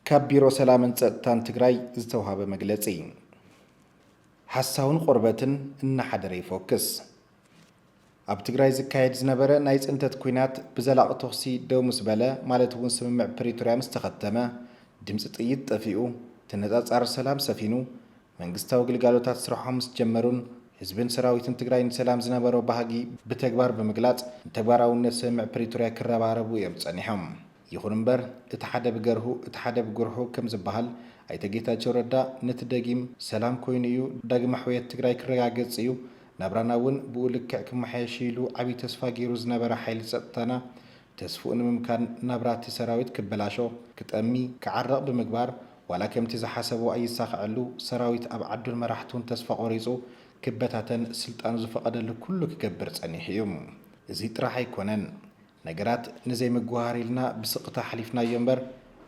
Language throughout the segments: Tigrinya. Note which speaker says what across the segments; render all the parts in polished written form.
Speaker 1: ካብ ቢሮ ሰላምን ጸጥታን ትግራይ ዝተውሃበ መግለጺ ሓሳውን ቆርበትን እናሓደረ ይፎክስ ኣብ ትግራይ ዝካየድ ዝነበረ ናይ ጽንተት ኩናት ብዘላቕ ተኽሲ ደው ምስ በለ ማለት እውን ስምምዕ ፕሪቶርያ ምስ ተኸተመ ድምፂ ጥይት ጠፊኡ ተነጻጻሪ ሰላም ሰፊኑ መንግስታዊ ግልጋሎታት ስርሖም ምስ ጀመሩን ህዝብን ሰራዊትን ትግራይ ንሰላም ዝነበረው ባህጊ ብተግባር ብምግላጽ ተግባራውነት ስምምዕ ፕሪቶርያ ክረባረቡ እዮም ጸኒሖም ይኹን እምበር እቲ ሓደ ብገርሁ እቲ ሓደ ብጉርሑ ከም ዝበሃል ኣይተ ጌታቸው ረዳ ነቲ ደጊም ሰላም ኮይኑ እዩ ዳግመ ሕውየት ትግራይ ክረጋገጽ እዩ ናብራና እውን ብኡ ልክዕ ክመሓየሽ ኢሉ ዓብዪ ተስፋ ገይሩ ዝነበረ ሓይሊ ጸጥታና ተስፍኡ ንምምካን ናብራቲ ሰራዊት ክበላሾ ክጠሚ ክዓረቕ ብምግባር ዋላ ከምቲ ዝሓሰቦ ኣይሳኽዐሉ ሰራዊት ኣብ ዓዱን መራሕቱን ተስፋ ቆሪጹ ክበታተን ስልጣኑ ዝፈቐደሉ ኩሉ ክገብር ጸኒሑ እዩ እዚ ጥራሕ ኣይኮነን ነገራት ንዘይምግባር ኢልና ብስቕታ ሓሊፍናዮ እምበር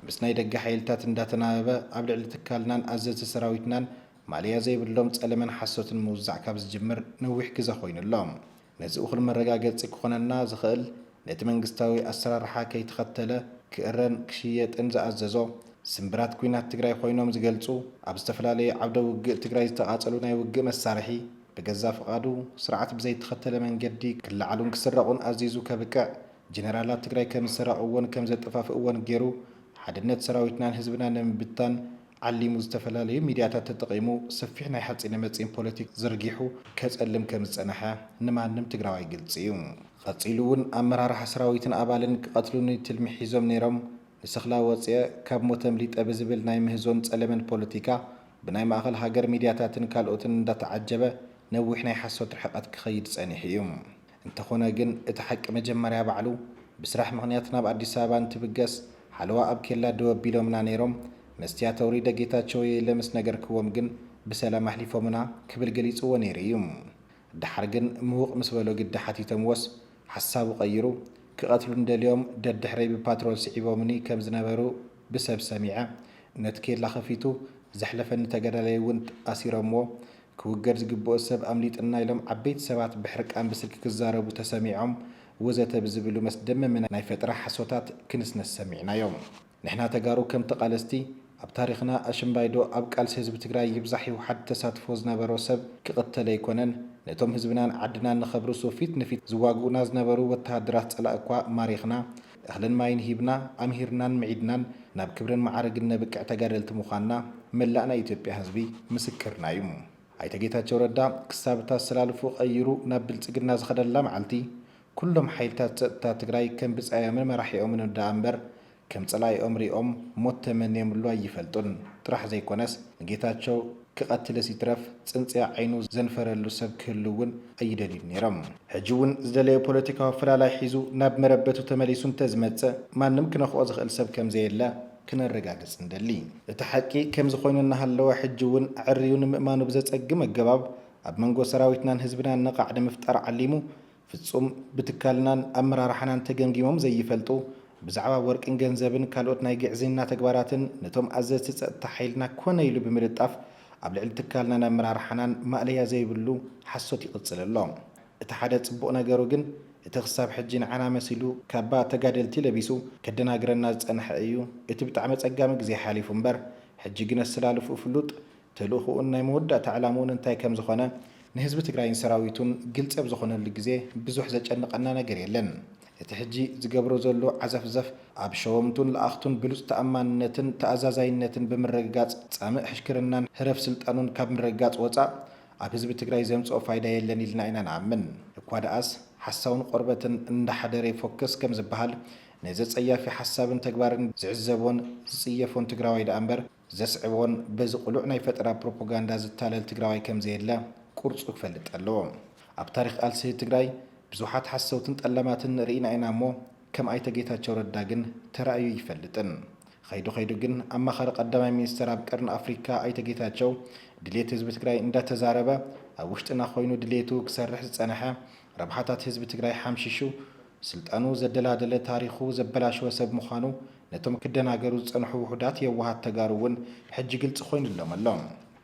Speaker 1: ምስ ናይ ደገ ሓይልታት እንዳተናበበ ኣብ ልዕሊ ትካልናን ኣዘዝቲ ሰራዊትናን ማልያ ዘይብሎም ጸለመን ሓሶትን ምውዛዕ ካብ ዝጅምር ነዊሕ ግዜ ኮይኑሎም ነዚ እኹል መረጋገፂ ክኾነና ዝኽእል ነቲ መንግስታዊ ኣሰራርሓ ከይተኸተለ ክእረን ክሽየጥን ዝኣዘዞ ስምብራት ኩናት ትግራይ ኮይኖም ዝገልጹ ኣብ ዝተፈላለዩ ዓውደ ውግእ ትግራይ ዝተቓጸሉ ናይ ውግእ መሳርሒ ብገዛ ፍቓዱ ስርዓት ብዘይተኸተለ መንገዲ ክለዓሉን ክስረቑን ኣዚዙ ከብቅዕ ጀነራላት ትግራይ ከም ዝሰረቕዎን ከም ዘጠፋፍእዎን ገይሩ ሓድነት ሰራዊትናን ህዝብና ንምብታን ዓሊሙ ዝተፈላለዩ ሚድያታት ተጠቒሙ ሰፊሕ ናይ ሓፂነ መፂን ፖለቲክ ዘርጊሑ ከጸልም ከም ዝጸንሐ ንማንም ትግራዋይ ግልጽ እዩ ቀጺሉ እውን ኣመራርሓ ሰራዊትን ኣባልን ክቐትሉን ትልሚ ሒዞም ነይሮም ንስኽላ ወፅአ ካብ ሞተም ሊጠ ብዝብል ናይ ምህዞን ጸለመን ፖለቲካ ብናይ ማእኸል ሃገር ሚድያታትን ካልኦትን እንዳተዓጀበ ነዊሕ ናይ ሓሶት ርሕቐት ክኸይድ ጸኒሑ እዩ እንተኾነ ግን እቲ ሓቂ መጀመርያ ባዕሉ ብስራሕ ምኽንያት ናብ ኣዲስ ኣበባ እንትብገስ ሓለዋ ኣብ ኬላ ደው ኣቢሎምና ነይሮም መስትያ ተውሪደ ጌታቸው የለምስ ነገር ክዎም ግን ብሰላም ኣሕሊፎምና ክብል ገሊጽዎ ነይሩ እዩ ድሓር ግን ምውቕ ምስ በሎ ግዲ ሓቲቶምዎስ ሓሳቡ ቀይሩ ክቐትሉ እንደልዮም ደድሕረይ ብፓትሮል ስዒቦምኒ ከም ዝነበሩ ብሰብ ሰሚዐ ነቲ ኬላ ኸፊቱ ዘሕለፈኒ ተገዳላይ እውን ኣሲሮምዎ ክውገድ ዝግብኦ ሰብ ኣምሊጥና ኢሎም ዓበይቲ ሰባት ብሕርቃን ብስልኪ ክዛረቡ ተሰሚዖም ወዘተ ብዝብሉ መስደመምና ናይ ፈጠራ ሓሶታት ክንስነስ ሰሚዕናዮም ንሕና ተጋሩ ከም ተቓለስቲ ኣብ ታሪኽና ኣሽምባይዶ ኣብ ቃልሲ ህዝቢ ትግራይ ይብዛሕ ይውሓድ ተሳትፎ ዝነበሮ ሰብ ክቕተለ ኣይኮነን ነቶም ህዝብናን ዓድናን ንኸብሩ ሶፊት ንፊት ዝዋግኡና ዝነበሩ ወተሃደራት ጸላእ እኳ ማሪኽና እኽልን ማይን ሂብና ኣምሂርናን ምዒድናን ናብ ክብርን መዓርግን ነብቅዕ ተጋደልቲ ምዃንና መላእ ናይ ኢትዮጵያ ህዝቢ ምስክርና እዩ ኣይተ ጌታቸው ረዳ ክሳብ እተሰላልፉ ቀይሩ ናብ ብልጽግና ዝኸደላ መዓልቲ ኩሎም ሓይልታት ጸጥታ ትግራይ ከም ብጻዮምን መራሒኦምን ወዳኣ እምበር ከም ጸላኢኦም ሪኦም ሞት ተመንየምሉ ኣይፈልጡን ጥራሕ ዘይኮነስ ንጌታቸው ክቐትለስ ይትረፍ ጽንጽያ ዓይኑ ዘንፈረሉ ሰብ ክህሉ እውን ኣይደልዩ ነይሮም ሕጂ እውን ዝደለየ ፖለቲካዊ ኣፈላላይ ሒዙ ናብ መረበቱ ተመሊሱ እንተዝመጽእ ማንም ክነኽኦ ዝኽእል ሰብ ከም ዘየለ ክነረጋግጽ እንደሊ እቲ ሓቂ ከም ዝኾይኑ እናሃለወ ሕጂ እውን ዕርዩ ንምእማኑ ብዘጸግም ኣገባብ ኣብ መንጎ ሰራዊትናን ህዝብናን ነቓዕ ንምፍጣር ዓሊሙ ፍጹም ብትካልናን ኣመራርሓናን ተገምጊሞም ዘይፈልጡ ብዛዕባ ወርቅን ገንዘብን ካልኦት ናይ ግዕዝና ተግባራትን ነቶም ኣዘዝቲ ጸጥታ ሓይልና ኮነ ኢሉ ብምልጣፍ ኣብ ልዕሊ ትካልናን ኣመራርሓናን ማእለያ ዘይብሉ ሓሶት ይቕጽል ኣሎ እቲ ሓደ ጽቡቕ ነገሩ ግን እቲ ክሳብ ሕጂ ንዓና መሲሉ ካባ ተጋደልቲ ለቢሱ ከደናግረና ዝጸንሐ እዩ እቲ ብጣዕሚ ጸጋሚ ግዜ ሓሊፉ እምበር ሕጂ ግን ኣሰላልፉ ፍሉጥ ተልእኹኡን ናይ መወዳእታ ዕላምኡን እንታይ ከም ዝኾነ ንህዝቢ ትግራይን ሰራዊቱን ግልጽ ኣብ ዝኾነሉ ግዜ ብዙሕ ዘጨንቐና ነገር የለን እቲ ሕጂ ዝገብሮ ዘሎ ዓዘፍዘፍ ኣብ ሸወምቱን ለኣኽቱን ብሉፅ ተኣማንነትን ተኣዛዛይነትን ብምርግጋጽ ጻምእ ሕሽክርናን ህረፍ ስልጣኑን ካብ ምርግጋጽ ወፃእ ኣብ ህዝቢ ትግራይ ዘምጽኦ ፋይዳ የለን ኢልና ኢና ንኣምን እኳ ደኣስ ሓሳውን ቆርበትን እንዳሓደረ ይፎከስ ከም ዝበሃል ነዘጸያፊ ሓሳብን ተግባርን ዝዕዘቦን ዝጽየፎን ትግራዋይ ደኣ እምበር ዘስዕቦን በዚ ቁሉዕ ናይ ፈጠራ ፕሮፓጋንዳ ዝታለል ትግራዋይ ከም ዘየለ ቁርፁ ክፈልጥ ኣለዎ ኣብ ታሪኽ ቃልሲ ትግራይ ብዙሓት ሓሰውትን ጠለማትን ርኢና ኢና እሞ ከም ኣይተ ጌታቸው ረዳ ግን ተራእዩ ይፈልጥን ኸይዱ ግን ኣማኻሪ ቀዳማይ ሚኒስተር ኣብ ቀርኒ ኣፍሪካ ኣይተ ጌታቸው ድሌት ህዝቢ ትግራይ እንዳተዛረበ ኣብ ውሽጥና ኮይኑ ድሌቱ ክሰርሕ ዝጸንሐ ረብሓታት ህዝቢ ትግራይ ሓምሽሹ ስልጣኑ ዘደላደለ ታሪኹ ዘበላሸወ ሰብ ምዃኑ ነቶም ክደናገሩ ዝጸንሑ ውሑዳት የዋሃት ተጋሩ እውን ሕጂ ግልጽ ኮይኑሎም ኣሎ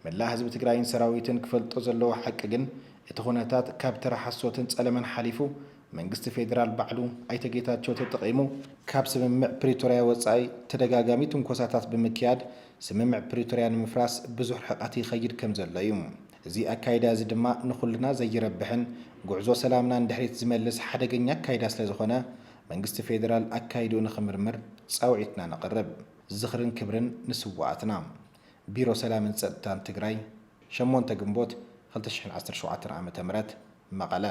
Speaker 1: መላእ ህዝቢ ትግራይን ሰራዊትን ክፈልጦ ዘለዎ ሓቂ ግን እቲ ኩነታት ካብ ተራ ሓሶትን ጸለመን ሓሊፉ መንግስቲ ፌደራል ባዕሉ ኣይተ ጌታቸው ተጠቂሙ ካብ ስምምዕ ፕሪቶሪያ ወጻኢ ተደጋጋሚ ትንኮሳታት ብምክያድ ስምምዕ ፕሪቶሪያ ንምፍራስ ብዙሕ ርሕቀት ይኸይድ ከም ዘሎ እዩ። እዚ ኣካይዳ እዚ ድማ ንኹልና ዘይረብሕን ጉዕዞ ሰላምና እንድሕሪት ዝመልስ ሓደገኛ ኣካይዳ ስለ ዝኾነ መንግስቲ ፌደራል ኣካይዱ ንኽምርምር ፃውዒትና ነቕርብ። ዝኽርን ክብርን ንስዋኣትና። ቢሮ ሰላምን ፀጥታን ትግራይ 8 ግንቦት 2017 ዓ.ም መቐለ